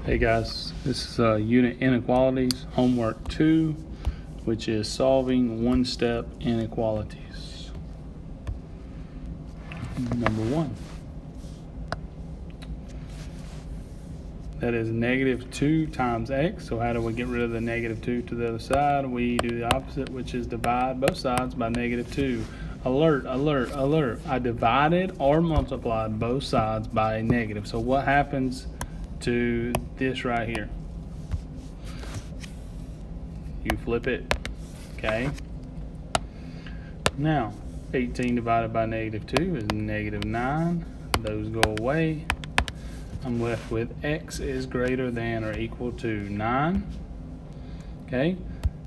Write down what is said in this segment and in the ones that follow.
Hey guys, this is Unit Inequalities, Homework 2, which is solving one-step inequalities. Number 1. That is negative 2 times x. So how do we get rid of the negative 2 to the other side? We do the opposite, which is divide both sides by negative 2. Alert, alert, alert. I divided or multiplied both sides by a negative. So what happens to this right here? You flip it, okay? Now, 18 divided by negative 2 is negative 9. Those go away. I'm left with x is greater than or equal to 9. Okay,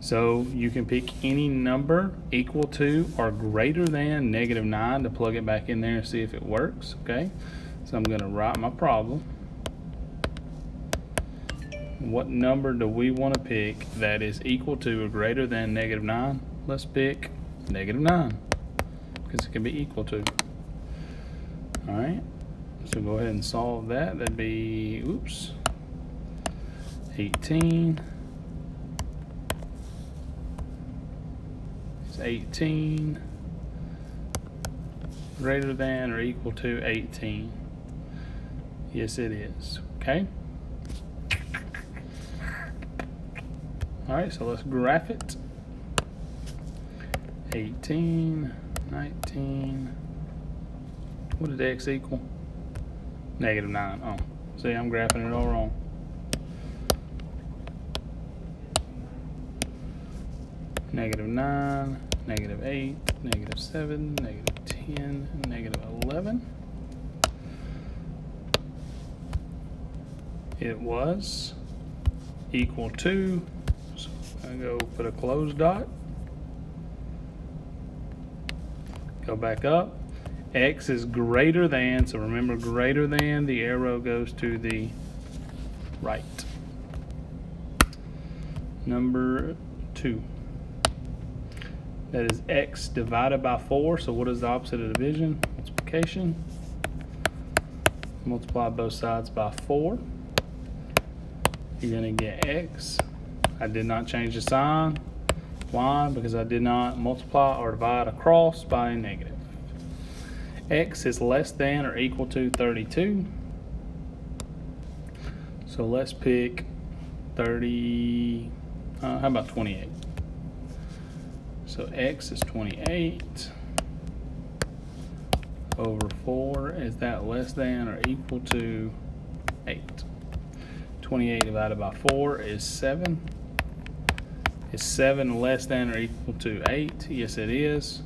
so you can pick any number equal to or greater than negative 9 to plug it back in there and see if it works. Okay, so I'm going to write my problem. What number do we want to pick that is equal to or greater than negative 9? Let's pick negative 9 because it can be equal to. All right, so go ahead and solve that. That'd be, 18. It's 18 greater than or equal to 18. Yes, it is. Okay. All right, so let's graph it. 18, 19. What did x equal? Negative 9. Oh, see, I'm graphing it all wrong. Negative 9, negative 8, negative 7, negative 10, negative 11. It was equal to, so I go put a closed dot, go back up. X is greater than, so remember greater than, the arrow goes to the right. Number 2. That is x divided by 4. So what is the opposite of division? Multiplication. Multiply both sides by 4. You're going to get x. I did not change the sign. Why? Because I did not multiply or divide across by a negative. X is less than or equal to 32. So let's pick 30, how about 28? So x is 28 over 4. Is that less than or equal to 8? 28 divided by 4 is 7. Is 7 less than or equal to 8? Yes, it is.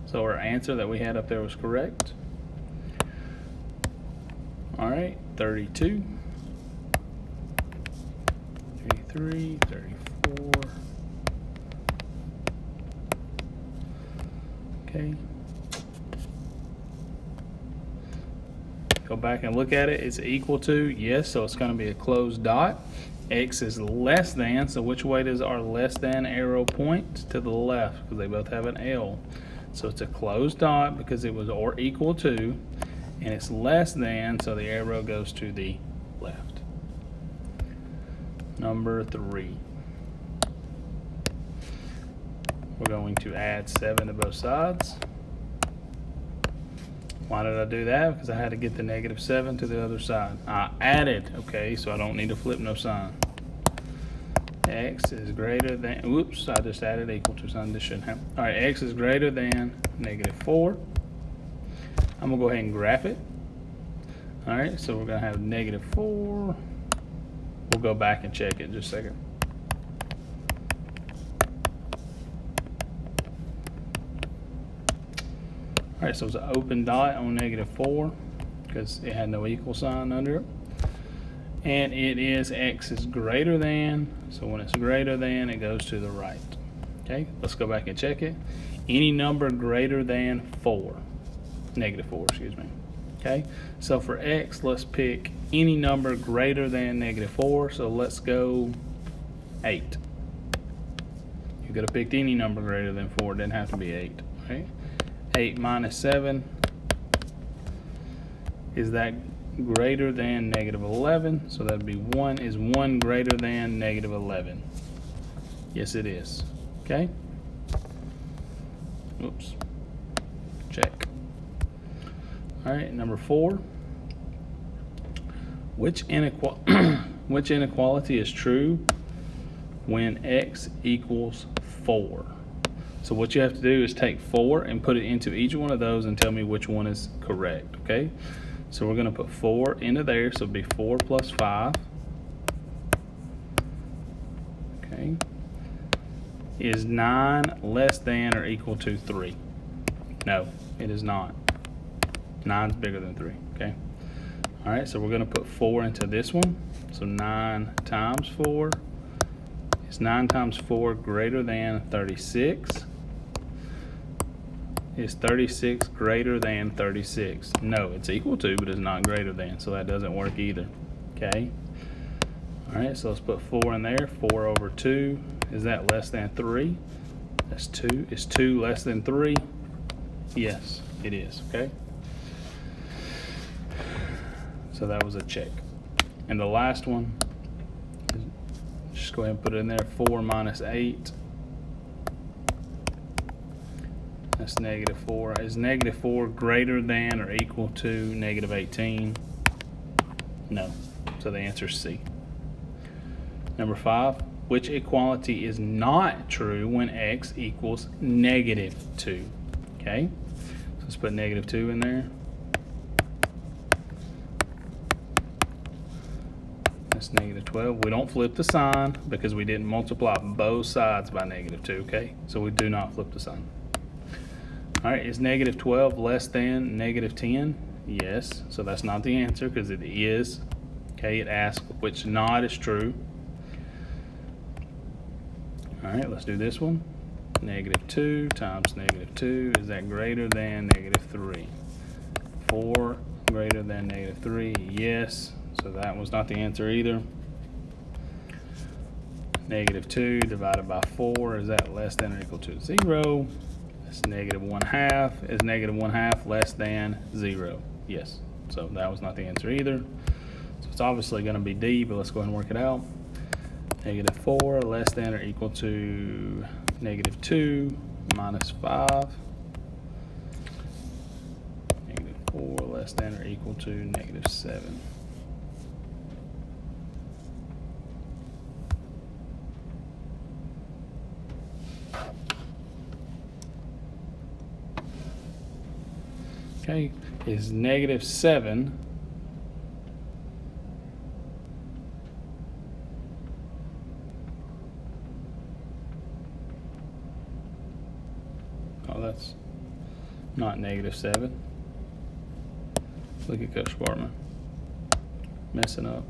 So our answer that we had up there was correct. All right, 32, 33, 34. Okay. Go back and look at it. It's equal to, yes, so it's going to be a closed dot. X is less than, so which way does our less than arrow point? To the left, because they both have an L. So it's a closed dot because it was or equal to, and it's less than, so the arrow goes to the left. Number 3. We're going to add 7 to both sides. Why did I do that? Because I had to get the negative 7 to the other side. I added, okay, so I don't need to flip no sign. X is greater than, I just added equal to something this shouldn't happen. All right, x is greater than negative 4. I'm gonna go ahead and graph it. All right, so we're gonna have negative 4. We'll go back and check it in just a second. All right, so it's an open dot on negative 4 because it had no equal sign under it. And it is x is greater than, so when it's greater than, it goes to the right. Okay, let's go back and check it. Any number greater than 4, negative 4, excuse me. Okay, so for x, let's pick any number greater than negative 4, so let's go 8. You could have picked any number greater than 4, it didn't have to be 8. Okay, 8 minus 7, is that greater than negative 11. So that'd be 1. Is 1 greater than negative 11? Yes, it is. Okay? Oops. Check. All right, number 4. Which inequality is true when x equals 4? So what you have to do is take 4 and put it into each one of those and tell me which one is correct, okay? So we're going to put 4 into there, so it'll be 4 plus 5. Okay. Is 9 less than or equal to 3? No, it is not. 9 is bigger than 3, okay? All right, so we're going to put 4 into this one. So 9 times 4. Is 9 times 4 greater than 36? Is 36 greater than 36? No, it's equal to, but it's not greater than, so that doesn't work either, okay? All right, so let's put 4 in there. 4 over 2, is that less than 3? That's 2. Is 2 less than 3? Yes, it is, okay? So that was a check. And the last one, just go ahead and put it in there. 4 minus 8. That's negative 4. Is negative 4 greater than or equal to negative 18? No. So the answer is C. Number 5. Which equality is not true when x equals negative 2? Okay. So let's put negative 2 in there. That's negative 12. We don't flip the sign because we didn't multiply both sides by negative 2, okay? So we do not flip the sign. All right, is negative 12 less than negative 10? Yes, so that's not the answer because it is. Okay, it asks which not is true. All right, let's do this one. Negative 2 times negative 2, is that greater than negative 3? 4 greater than negative 3, yes. So that was not the answer either. Negative 2 divided by 4, is that less than or equal to 0? That's negative 1/2. Is negative 1/2 less than 0? Yes. So that was not the answer either. So it's obviously going to be D, but let's go ahead and work it out. Negative 4 less than or equal to negative 2 minus 5. Negative 4 less than or equal to negative 7. Okay, is negative 7 oh, that's not negative 7. Look at Coach Bartman messing up.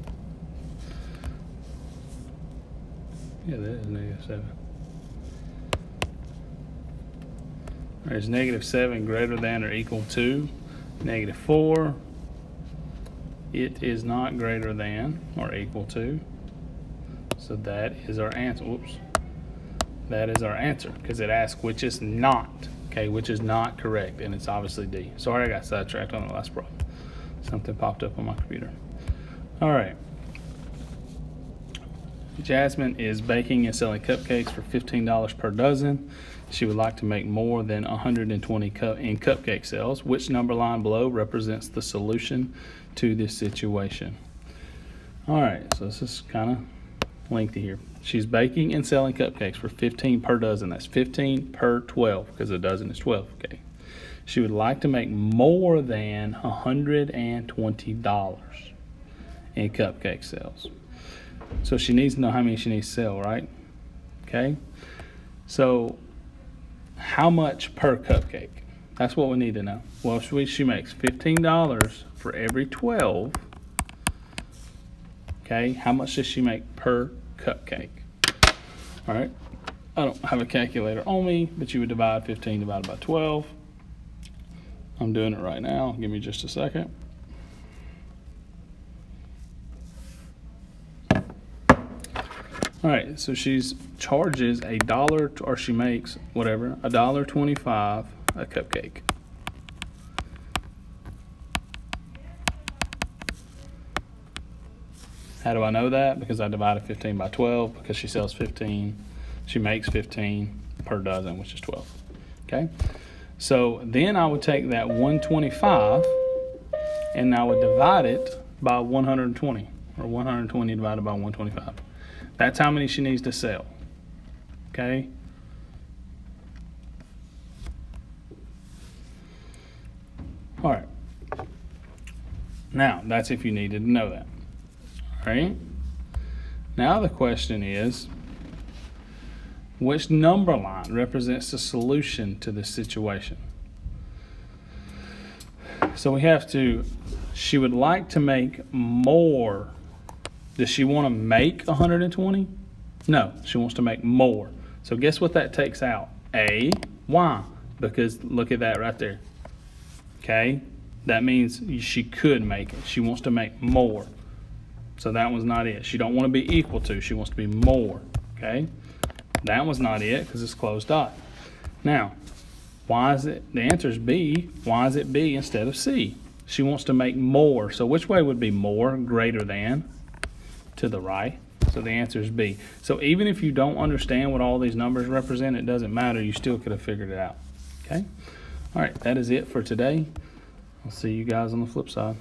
Yeah, that is negative 7. All right, is negative 7 greater than or equal to negative 4? It is not greater than or equal to. So that is our answer. Whoops. That is our answer because it asks which is not. Okay, which is not correct, and it's obviously D. Sorry, I got sidetracked on the last problem. Something popped up on my computer. All right. Jasmine is baking and selling cupcakes for $15 per dozen. She would like to make more than 120 in cupcake sales. Which number line below represents the solution to this situation? All right, so this is kind of lengthy here. She's baking and selling cupcakes for 15 per dozen. That's 15 per 12 because a dozen is 12. Okay. She would like to make more than $120 in cupcake sales. So she needs to know how many she needs to sell, right? Okay. So how much per cupcake? That's what we need to know. Well, she makes $15 for every 12. Okay, how much does she make per cupcake? All right, I don't have a calculator on me, but you would divide 15 divided by 12. I'm doing it right now. Give me just a second. All right, so she charges $1, or she makes whatever, $1.25 a cupcake. How do I know that? Because I divided 15 by 12, because she sells 15, she makes 15 per dozen, which is 12. Okay? So then I would take that 125 and I would divide it by 120, or 120 divided by 125. That's how many she needs to sell. Okay? All right. Now, that's if you needed to know that. All right? Now the question is, which number line represents the solution to this situation? So we have to, she would like to make more. Does she want to make 120? No, she wants to make more. So guess what that takes out? A. Why? Because look at that right there. Okay? That means she could make it. She wants to make more. So that one's not it. She don't want to be equal to. She wants to be more. Okay? That one's not it because it's closed dot. Now, why is it? The answer is B. Why is it B instead of C? She wants to make more. So which way would be more? Greater than. To the right. So the answer is B. So even if you don't understand what all these numbers represent, it doesn't matter. You still could have figured it out. Okay? All right, that is it for today. I'll see you guys on the flip side.